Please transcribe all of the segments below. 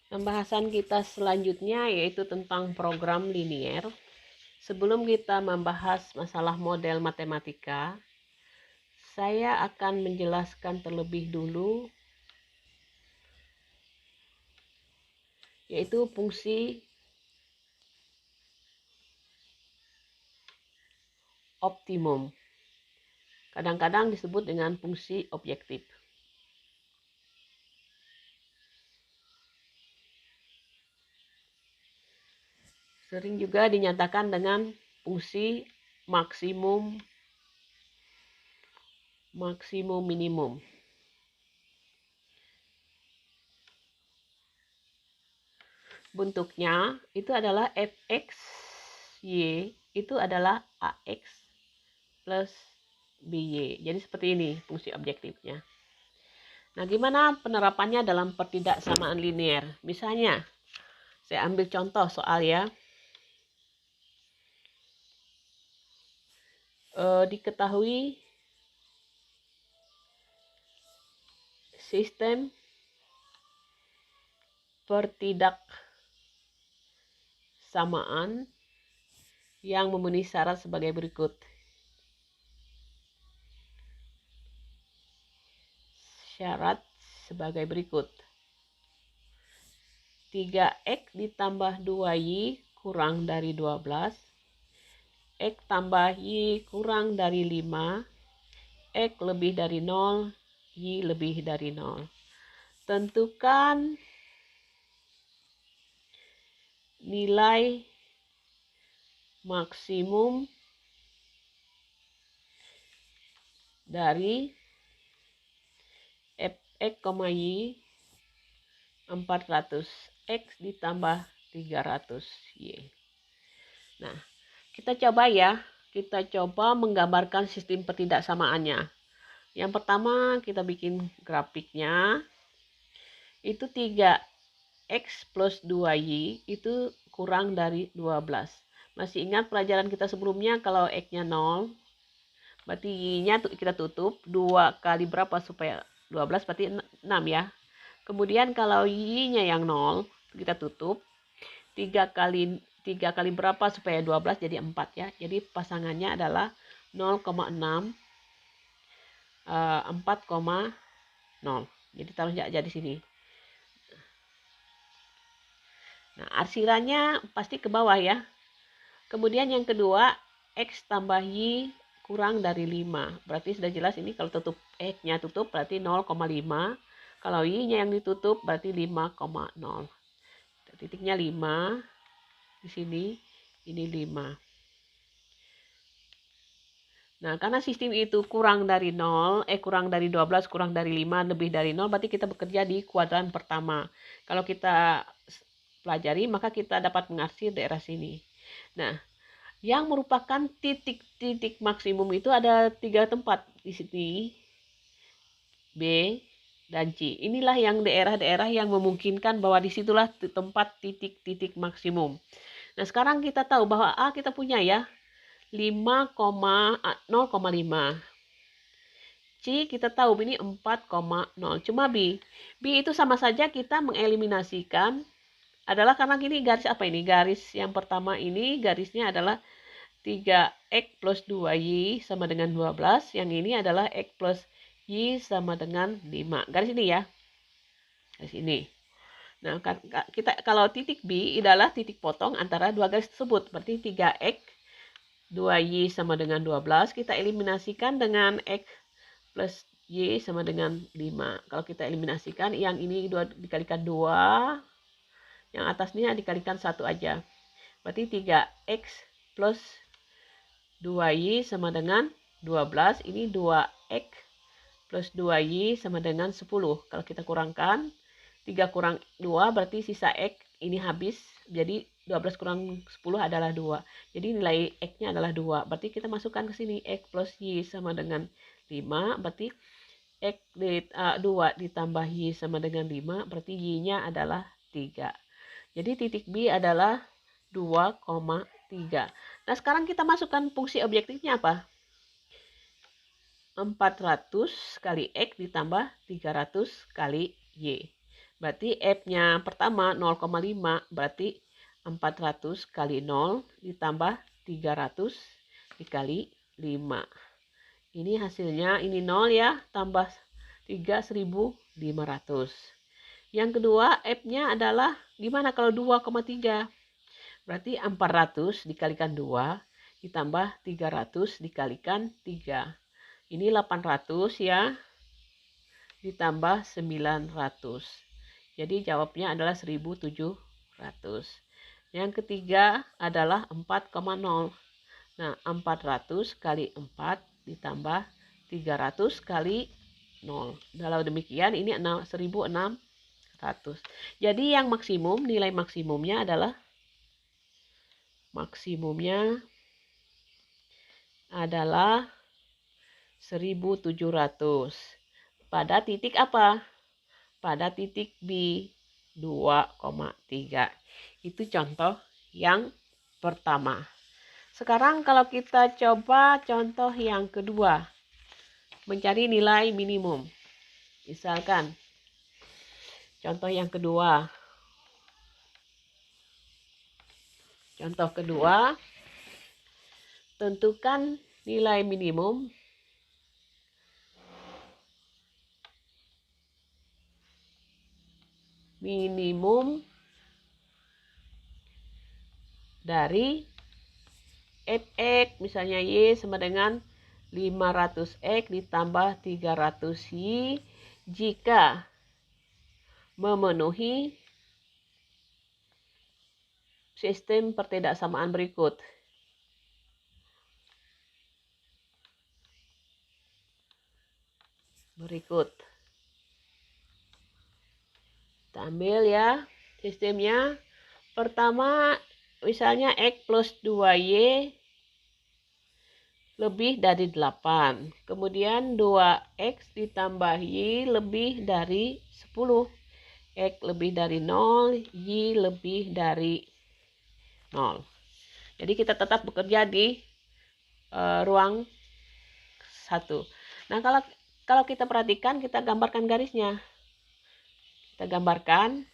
Pembahasan kita selanjutnya yaitu tentang program linier. Sebelum kita membahas masalah model matematika, saya akan menjelaskan terlebih dulu yaitu fungsi optimum. Kadang-kadang disebut dengan fungsi objektif. Sering juga dinyatakan dengan fungsi maksimum minimum. Bentuknya itu adalah fx y itu adalah ax plus by. Jadi seperti ini fungsi objektifnya. Nah, gimana penerapannya dalam pertidaksamaan linier? Misalnya, saya ambil contoh soal ya. Diketahui sistem pertidaksamaan yang memenuhi syarat sebagai berikut. Syarat sebagai berikut. 3x ditambah 2y kurang dari 12. X tambah y kurang dari 5. X lebih dari 0. Y lebih dari 0. Tentukan nilai maksimum dari fx, y 400, x ditambah 300y. Nah, kita coba ya. Kita coba menggambarkan sistem pertidaksamaannya. Yang pertama kita bikin grafiknya. Itu 3x plus 2y itu kurang dari 12. Masih ingat pelajaran kita sebelumnya kalau x-nya 0, berarti y-nya kita tutup. 2 kali berapa supaya 12 berarti 6 ya. Kemudian kalau y-nya yang 0, kita tutup. 3 kali berapa supaya 12 jadi 4 ya. Jadi pasangannya adalah 0,6, 4,0. Jadi taruh aja di sini. Nah, arsirannya pasti ke bawah ya. Kemudian yang kedua, x tambah y kurang dari 5. Berarti sudah jelas ini kalau tutup x-nya tutup berarti 0,5. Kalau y-nya yang ditutup berarti 5,0. Titiknya 5. Di sini ini 5. Nah, karena sistem itu kurang dari 0, kurang dari 12, kurang dari 5, lebih dari 0, berarti kita bekerja di kuadran pertama. Kalau kita pelajari, maka kita dapat mengarsir daerah sini. Nah, yang merupakan titik-titik maksimum itu ada 3 tempat di sini, B dan C. Inilah yang daerah-daerah yang memungkinkan bahwa disitulah tempat titik-titik maksimum. Nah, sekarang kita tahu bahwa A kita punya ya, 0,5. C kita tahu ini 4,0. Cuma B itu sama saja kita mengeliminasikan adalah karena gini garis apa ini? Garis yang pertama ini garisnya adalah 3x plus 2y sama dengan 12. Yang ini adalah x plus y sama dengan 5. Garis ini ya. Garis ini. Nah, kita kalau titik B adalah titik potong antara dua garis tersebut. Berarti 3x 2y sama dengan 12. Kita eliminasikan dengan x plus y sama dengan 5. Kalau kita eliminasikan, yang ini dikalikan 2, yang atasnya dikalikan 1 aja. Berarti 3x plus 2y sama dengan 12. Ini 2x plus 2y sama dengan 10. Kalau kita kurangkan, 3 kurang 2 berarti sisa x ini habis. Jadi 12 kurang 10 adalah 2. Jadi nilai x-nya adalah 2. Berarti kita masukkan ke sini x plus y sama dengan 5. Berarti x 2 ditambah y sama dengan 5. Berarti y-nya adalah 3. Jadi titik B adalah 2,3. Nah, sekarang kita masukkan fungsi objektifnya apa? 400 kali x ditambah 300 kali y. Berarti F-nya pertama 0,5, berarti 400 kali 0 ditambah 300 dikali 5. Ini hasilnya, ini 0 ya, tambah 3, 1500. Yang kedua, F-nya adalah gimana kalau 2,3? Berarti 400 dikalikan 2 ditambah 300 dikalikan 3. Ini 800 ya, ditambah 900. Jadi jawabnya adalah 1700. Yang ketiga adalah 4,0. Nah, 400 kali 4 ditambah 300 kali 0. Kalau demikian ini 1600. Jadi yang maksimum, nilai maksimumnya adalah 1700. Pada titik apa? Pada titik B 2,3. Itu contoh yang pertama. Sekarang kalau kita coba contoh yang kedua, mencari nilai minimum. Misalkan contoh yang kedua. Contoh kedua, tentukan nilai minimum dari Fx, misalnya Y sama dengan 500X ditambah 300Y jika memenuhi sistem pertidaksamaan berikut. Kita ambil ya sistemnya. Pertama, misalnya X plus 2Y lebih dari 8. Kemudian 2X ditambah Y lebih dari 10. X lebih dari 0, Y lebih dari 0. Jadi kita tetap bekerja di ruang 1. Nah, kalau kita perhatikan, kita gambarkan garisnya. Kita gambarkan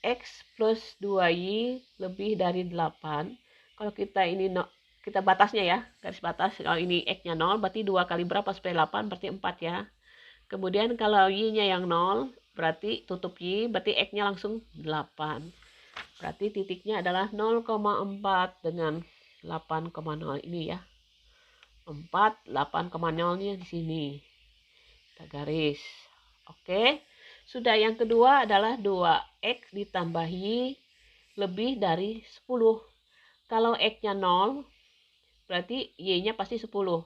X plus 2Y lebih dari 8. Kalau kita ini kita batasnya ya, garis batas. Kalau ini X-nya 0, berarti 2 kali berapa supaya 8, berarti 4 ya. Kemudian kalau Y-nya yang 0, berarti tutup Y, berarti X-nya langsung 8. Berarti titiknya adalah 0,4 dengan 8,0 ini ya. 4, 8,0-nya di sini. Kita garis. Oke. Sudah, yang kedua adalah 2X ditambah Y lebih dari 10. Kalau X-nya 0, berarti Y-nya pasti 10.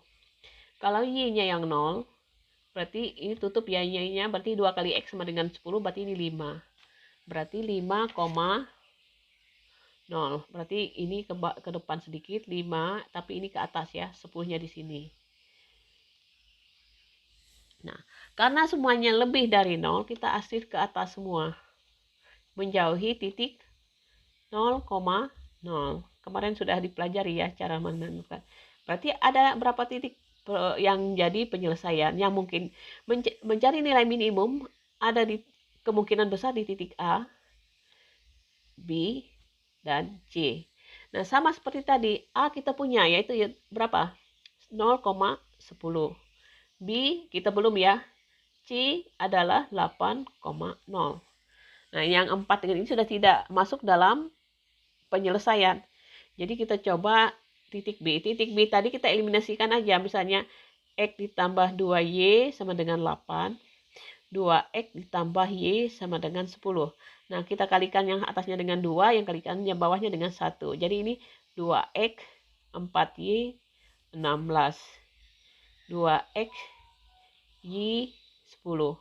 Kalau Y-nya yang 0, berarti ini tutup ya Y-nya, berarti 2 kali X sama dengan 10, berarti ini 5. Berarti 5,0. Berarti ini ke depan sedikit, 5, tapi ini ke atas ya, 10-nya di sini. Nah, karena semuanya lebih dari 0, kita arsir ke atas semua. Menjauhi titik 0,0. Kemarin sudah dipelajari ya cara menentukan. Berarti ada berapa titik yang jadi penyelesaian yang mungkin mencari nilai minimum ada di kemungkinan besar di titik A, B, dan C. Nah, sama seperti tadi, A kita punya yaitu berapa? 0,10. B kita belum ya. C adalah 8,0. Nah, yang 4 dengan ini sudah tidak masuk dalam penyelesaian. Jadi kita coba titik B. Titik B tadi kita eliminasikan aja. Misalnya X ditambah 2Y sama dengan 8. 2X ditambah Y sama dengan 10. Nah, kita kalikan yang atasnya dengan 2, yang kalikan yang bawahnya dengan 1. Jadi ini 2X, 4Y, 16. 2X, Y, 10.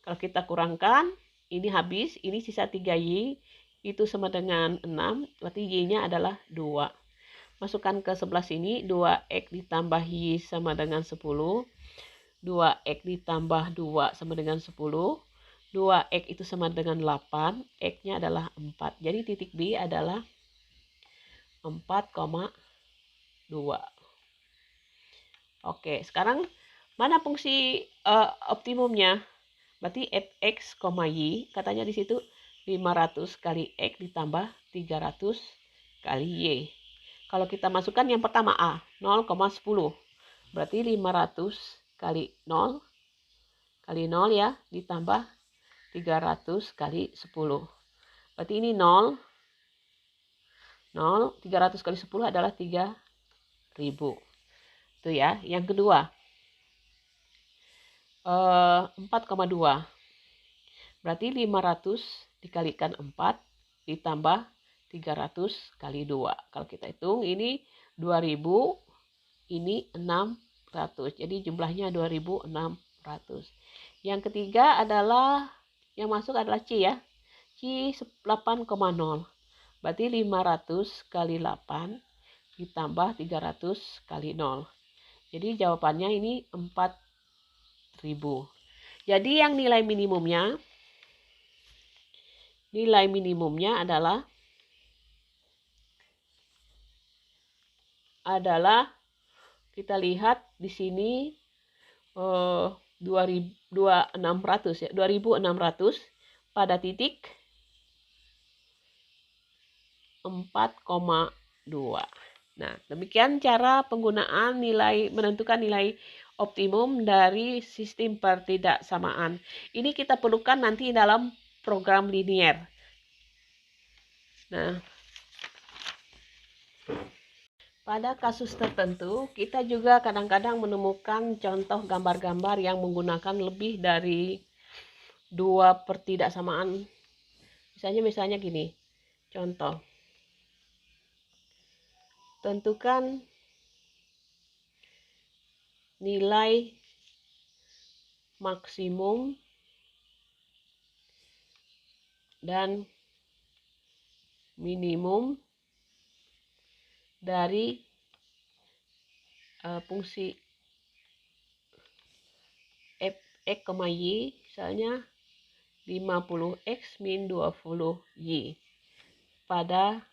Kalau kita kurangkan, ini habis, ini sisa 3Y, itu sama dengan 6, berarti Y-nya adalah 2. Masukkan ke sebelah sini, 2X ditambah Y sama dengan 10. 2X ditambah 2 sama dengan 10. 2X itu sama dengan 8, X-nya adalah 4. Jadi titik B adalah 4,2. Oke, sekarang mana fungsi optimumnya? Berarti fx, y, katanya di situ 500 kali x ditambah 300 kali y. Kalau kita masukkan yang pertama A, 0,10. Berarti 500 kali 0 ya, ditambah 300 kali 10. Berarti ini 0, 300 kali 10 adalah 3000. Itu ya. Yang kedua, 4,2. Berarti 500 dikalikan 4 ditambah 300 kali 2. Kalau kita hitung ini 2000, ini 600. Jadi jumlahnya 2600. Yang ketiga adalah, yang masuk adalah C ya. C 8,0. Berarti 500 kali 8 ditambah 300 kali 0. Jadi jawabannya ini 4000. Jadi yang nilai minimumnya adalah kita lihat di sini 2600 ya, 2600 pada titik 4,2. Nah, demikian cara penggunaan menentukan nilai optimum dari sistem pertidaksamaan. Ini kita perlukan nanti dalam program linier. Nah, pada kasus tertentu, kita juga kadang-kadang menemukan contoh gambar-gambar yang menggunakan lebih dari 2 pertidaksamaan. Misalnya gini, contoh. Tentukan nilai maksimum dan minimum dari fungsi f(x, y), misalnya 50x min 20y pada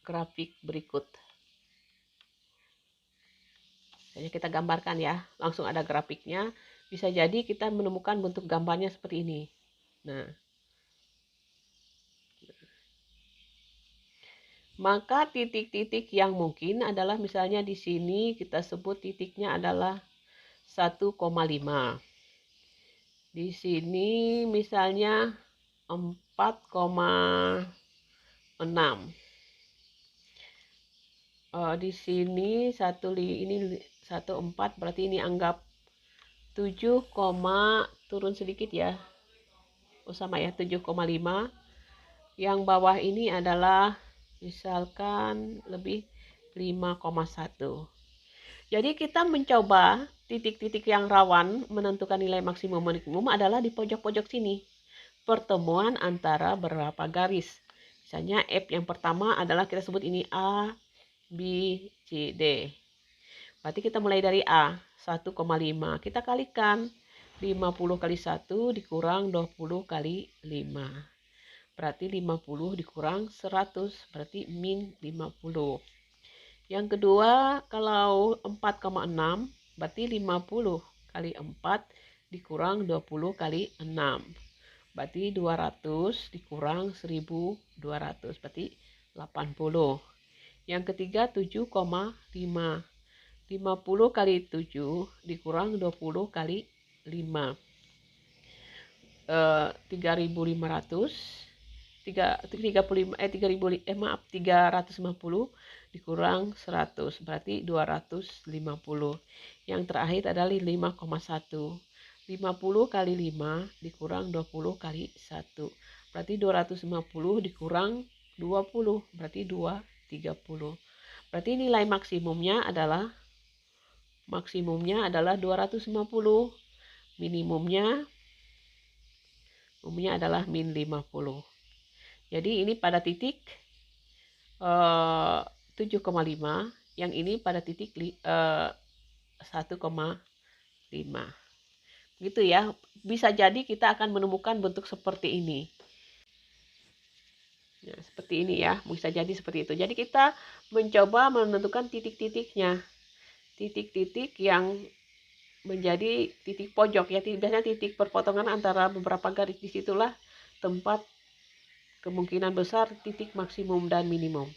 grafik berikut. Misalnya kita gambarkan ya, langsung ada grafiknya. Bisa jadi kita menemukan bentuk gambarnya seperti ini. Nah, maka titik-titik yang mungkin adalah misalnya di sini kita sebut titiknya adalah 1,5. Di sini misalnya 4,6. Di sini ini 1,4, berarti ini anggap 7, turun sedikit ya. Oh sama ya, 7,5. Yang bawah ini adalah misalkan lebih 5,1. Jadi kita mencoba titik-titik yang rawan menentukan nilai maksimum minimum adalah di pojok-pojok sini. Pertemuan antara beberapa garis. Misalnya F yang pertama adalah kita sebut ini A, B, C, D. Berarti kita mulai dari A, 1,5. Kita kalikan 50 kali 1 dikurang 20 kali 5. Berarti 50 dikurang 100, berarti min 50. Yang kedua, kalau 4,6, berarti 50 kali 4 dikurang 20 kali 6. Berarti 200 dikurang 1200, berarti 80. Yang ketiga 7,5. 50 kali 7 dikurang 20 kali 5. 3.500. 350 dikurang 100, berarti 250. Yang terakhir adalah 5,1. 50 kali 5 dikurang 20 kali 1. Berarti 250 dikurang 20, berarti 230. Berarti nilai maksimumnya adalah 250. Minimumnya adalah min 50. Jadi ini pada titik 7,5, yang ini pada titik 1,5. Gitu ya. Bisa jadi kita akan menemukan bentuk seperti ini. Ya, seperti ini ya. Bisa jadi seperti itu. Jadi kita mencoba menentukan titik-titiknya. Titik-titik yang menjadi titik pojok ya, biasanya titik perpotongan antara beberapa garis, disitulah tempat kemungkinan besar titik maksimum dan minimum.